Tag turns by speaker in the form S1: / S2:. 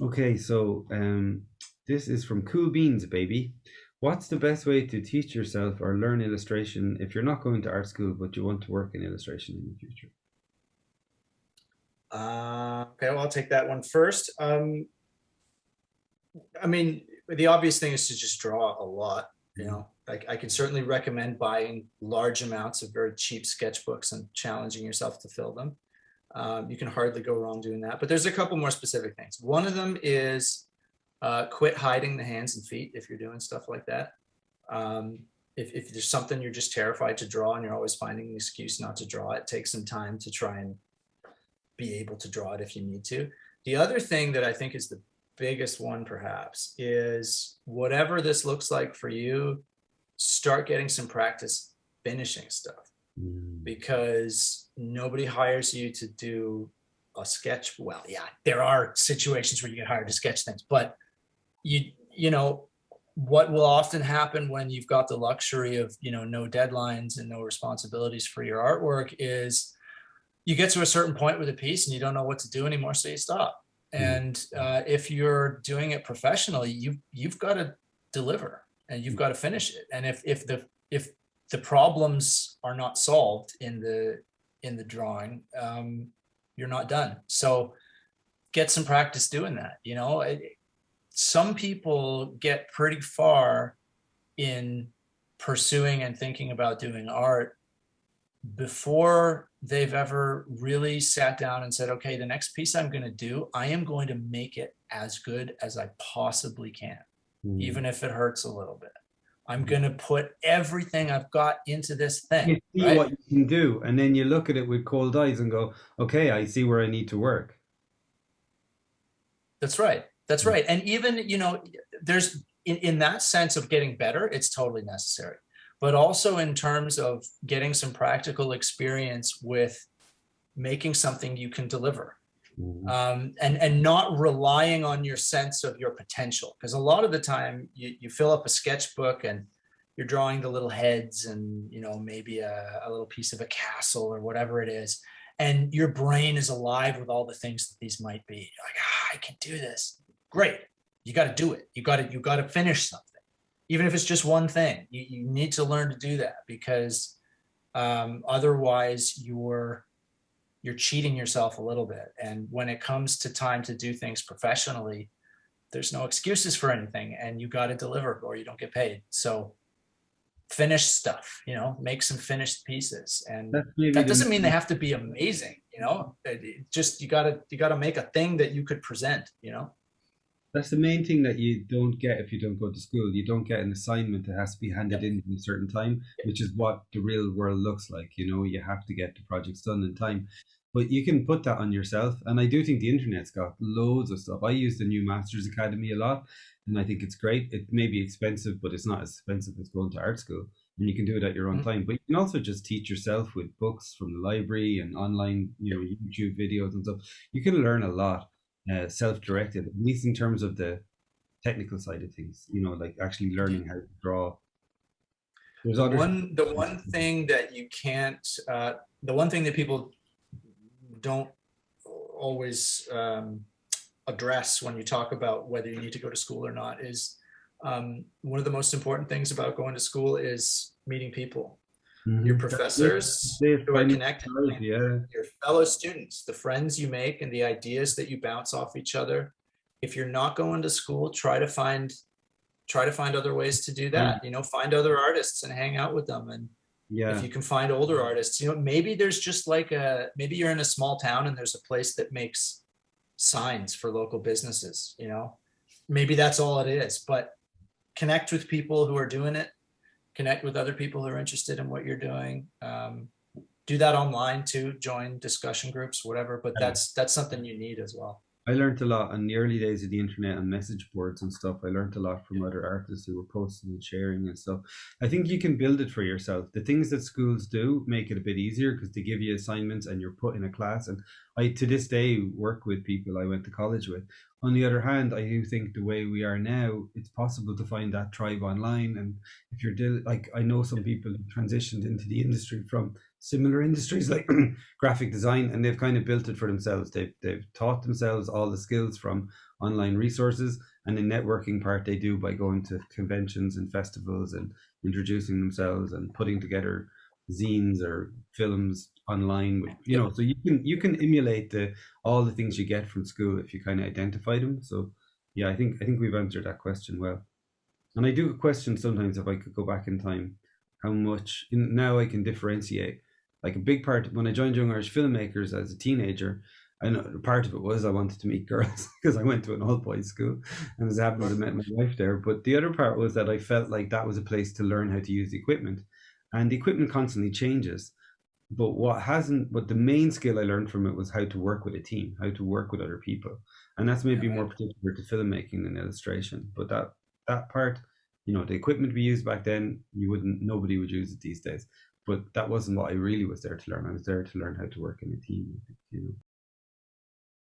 S1: Okay, so this is from Cool Beans, baby. What's the best way to teach yourself or learn illustration if you're not going to art school but you want to work in illustration in the future?
S2: Okay, well, I'll take that one first. I mean, the obvious thing is to just draw a lot. You
S1: Mm.
S2: know, I can certainly recommend buying large amounts of very cheap sketchbooks and challenging yourself to fill them. You can hardly go wrong doing that. But there's a couple more specific things. One of them is quit hiding the hands and feet if you're doing stuff like that. Um, if there's something you're just terrified to draw and you're always finding an excuse not to draw it, take some time to try and be able to draw it if you need to. The other thing that I think is the biggest one, perhaps, is whatever this looks like for you, start getting some practice finishing stuff
S1: Mm.
S2: because nobody hires you to do a sketch. Well, yeah, there are situations where you get hired to sketch things, but you know, what will often happen when you've got the luxury of, no deadlines and no responsibilities for your artwork is you get to a certain point with a piece and you don't know what to do anymore, so you stop.
S1: Yeah.
S2: And if you're doing it professionally, you've got to deliver and you've got to finish it. And if the problems are not solved in the drawing, you're not done. So get some practice doing that. Some people get pretty far in pursuing and thinking about doing art before they've ever really sat down and said, okay, the next piece I'm going to do, I am going to make it as good as I possibly can,
S1: Mm.
S2: even if it hurts a little bit. I'm going to put everything I've got into this thing,
S1: You see
S2: right?
S1: what you can do, and then you look at it with cold eyes and go, okay, I see where I need to work.
S2: That's right. That's
S1: Mm.
S2: right. And even, there's in that sense of getting better, it's totally necessary. But also in terms of getting some practical experience with making something you can deliver,
S1: Mm.
S2: and not relying on your sense of your potential. Because a lot of the time you fill up a sketchbook and you're drawing the little heads and maybe a little piece of a castle or whatever it is, and your brain is alive with all the things that these might be. You're like, I can do this. Great. You got to do it. You got to finish something. Even if it's just one thing, you need to learn to do that because otherwise you're cheating yourself a little bit. And when it comes to time to do things professionally, there's no excuses for anything and you got to deliver or you don't get paid. So finish stuff, make some finished pieces. And
S1: That's maybe
S2: that
S1: the
S2: doesn't mean they
S1: main,
S2: have to be amazing, just you got to make a thing that you could present.
S1: that's the main thing that you don't get if you don't go to school. You don't get an assignment that has to be handed
S2: Yep.
S1: in a certain time, which is what the real world looks like. You have to get the projects done in time. But you can put that on yourself. And I do think the internet's got loads of stuff. I use the new Masters Academy a lot, and I think it's great. It may be expensive, but it's not as expensive as going to art school. And you can do it at your own
S2: Mhm.
S1: time. But you can also just teach yourself with books from the library and online, YouTube videos and stuff. You can learn a lot self-directed, at least in terms of the technical side of things. Like actually learning how to draw. There's
S2: The
S1: other.
S2: one the one thing that you can't the one thing that people don't always address when you talk about whether you need to go to school or not is one of the most important things about going to school is meeting people, your
S1: Mhm. That's it.
S2: professors
S1: That's it.
S2: who are
S1: Finding
S2: connected, and
S1: yeah.
S2: your fellow students, the friends you make and the ideas that you bounce off each other. If you're not going to school, try to find other ways to do
S1: Find,
S2: that. Find other artists and hang out with them. And if
S1: yeah.
S2: you can find older artists, maybe there's just like maybe you're in a small town and there's a place that makes signs for local businesses. Maybe that's all it is, but connect with people who are doing it, connect with other people who are interested in what you're doing. Do that online too, join discussion groups, whatever, but that's something you need as well.
S1: I learned a lot in the early days of the internet and message boards and stuff. I learned a lot from other artists who were posting and sharing and stuff. I think you can build it for yourself. The things that schools do make it a bit easier because they give you assignments and you're put in a class. And I, to this day, work with people I went to college with. On the other hand, I do think the way we are now, it's possible to find that tribe online. And if you're like, I know some people who transitioned into the industry from similar industries like graphic design, and they've kind of built it for themselves. They've taught themselves all the skills from online resources, and the networking part they do by going to conventions and festivals and introducing themselves and putting together zines or films online with,
S2: Yep.
S1: so you can emulate the all the things you get from school if you kind of identify them. So yeah, I think we've answered that question well. And I do question sometimes, if I could go back in time, how much now I can differentiate. Like a big part when I joined Young Irish Filmmakers as a teenager, and part of it was I wanted to meet girls because I went to an all boys school, and as it happens, I met my wife there. But the other part was that I felt like that was a place to learn how to use the equipment, and the equipment constantly changes. But the main skill I learned from it was how to work with a team, how to work with other people. And that's maybe more particular to filmmaking than illustration. But that part, the equipment we used back then, nobody would use it these days. But that wasn't what I really was there to learn. I was there to learn how to work in a team,